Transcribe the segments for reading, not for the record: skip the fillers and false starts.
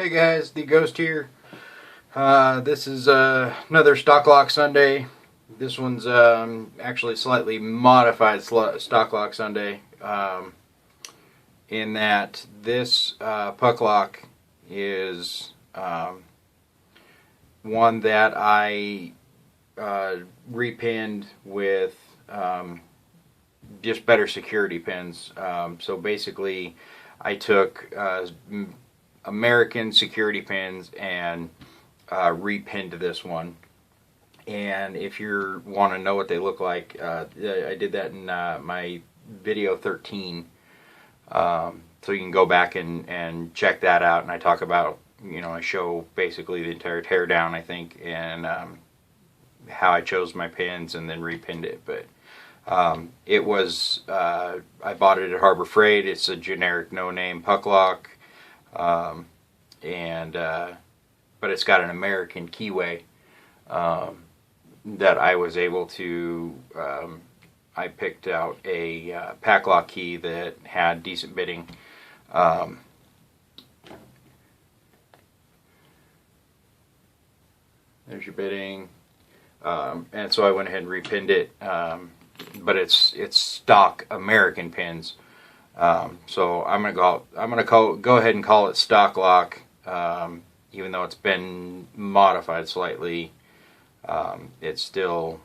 Hey guys, the Ghost here. This is another Stock Lock Sunday. This one's actually slightly modified Stock Lock Sunday, in that this puck lock is one that I repinned with just better security pins. So basically, I took American security pins and repinned this one. And if you want to know what they look like, I did that in my video 13. So you can go back and check that out. And I talk about, I show basically the entire teardown, I think, and how I chose my pins and then repinned it. But it was, I bought it at Harbor Freight. It's a generic no-name puck lock. But it's got an American keyway that I was able to. I picked out a pack lock key that had decent bitting. There's your bitting, and so I went ahead and repinned it. But it's stock American pins. So I'm gonna go ahead and call it Stock Lock, even though it's been modified slightly. It's still,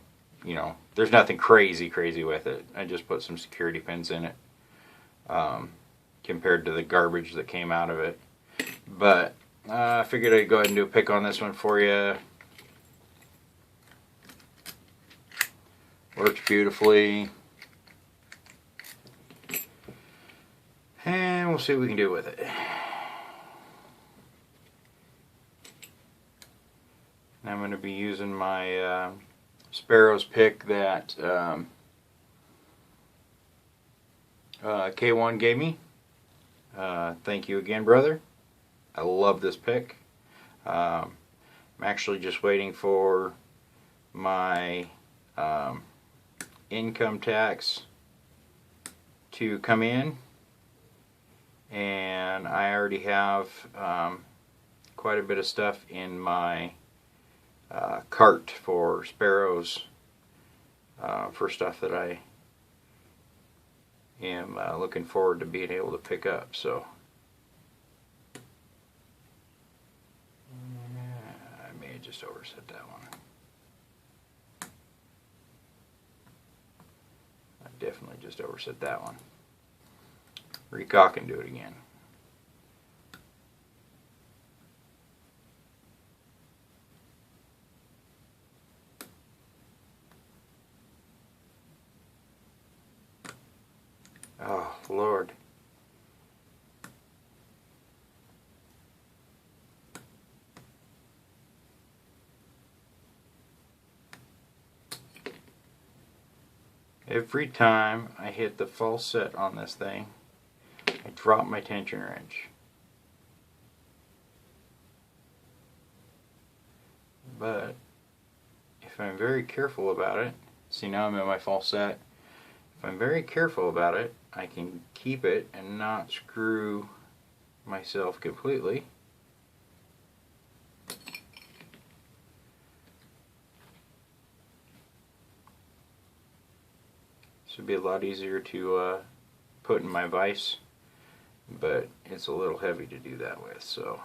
there's nothing crazy with it. I just put some security pins in it, compared to the garbage that came out of it. But I figured I'd go ahead and do a pick on this one for you. Works beautifully. And we'll see what we can do with it. Now I'm going to be using my Sparrows pick that K1 gave me. Thank you again, brother. I love this pick. I'm actually just waiting for my income tax to come in. And I already have quite a bit of stuff in my cart for Sparrows, for stuff that I am looking forward to being able to pick up. So I may have just overset that one. I definitely just overset that one. Recock and do it again. Oh, Lord. Every time I hit the false set on this thing, I drop my tension wrench. But if I'm very careful about it, see, now I'm at my false set. If I'm very careful about it, I can keep it and not screw myself completely. This would be a lot easier to put in my vise, but it's a little heavy to do that with, so.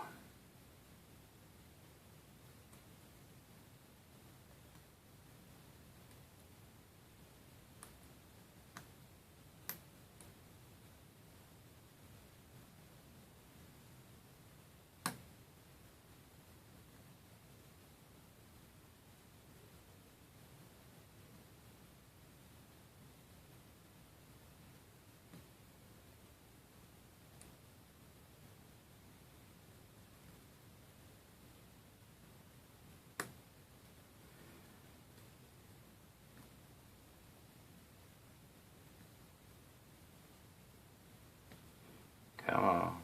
Come on.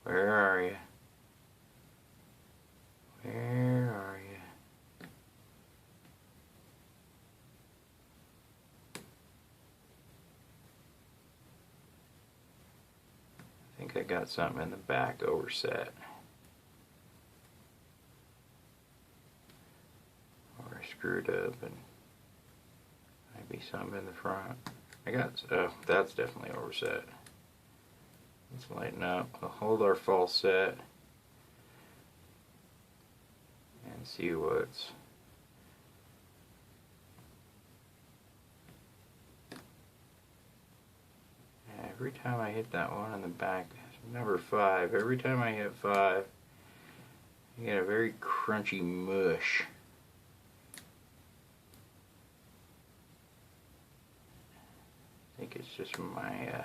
Where are you? Where are you? I think I got something in the back overset. screwed up, and maybe some in the front. I got, that's definitely overset. Let's lighten up. We'll hold our false set and see what's. Every time I hit that one in the back, number 5, every time I hit 5, you get a very crunchy mush. I think it's just my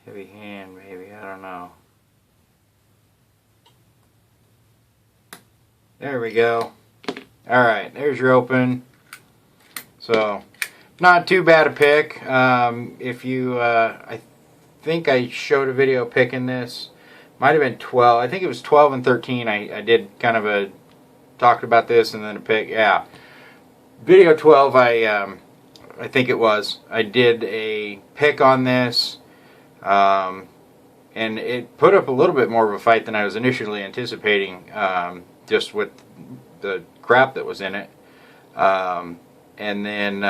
heavy hand, maybe, I don't know. There we go. Alright, there's your open. So, not too bad a pick. If you, I think I showed a video picking this. Might have been 12. I think it was 12 and 13. I did kind of a, talked about this and then a pick. Yeah. Video 12, I think it was. I did a pick on this. And it put up a little bit more of a fight than I was initially anticipating. Just with the crap that was in it. And then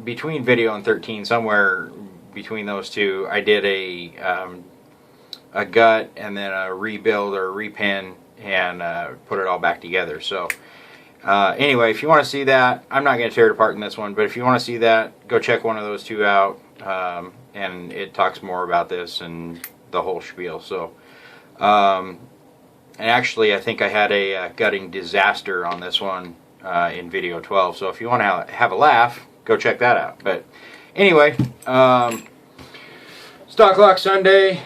between video and 13, somewhere between those two, I did a gut and then a rebuild or a repin and put it all back together. So anyway, if you want to see that, I'm not going to tear it apart in this one, but if you want to see that, go check one of those two out, and it talks more about this and the whole spiel. So and actually, I think I had a gutting disaster on this one in video 12. So if you want to have a laugh, go check that out. But anyway, Stock Lock Sunday.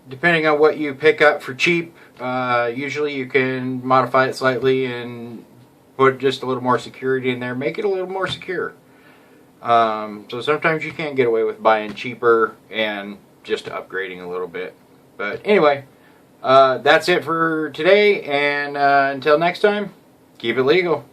Depending on what you pick up for cheap, usually you can modify it slightly and put just a little more security in there. Make it a little more secure. So sometimes you can't get away with buying cheaper and just upgrading a little bit. But anyway, that's it for today, and until next time, keep it legal.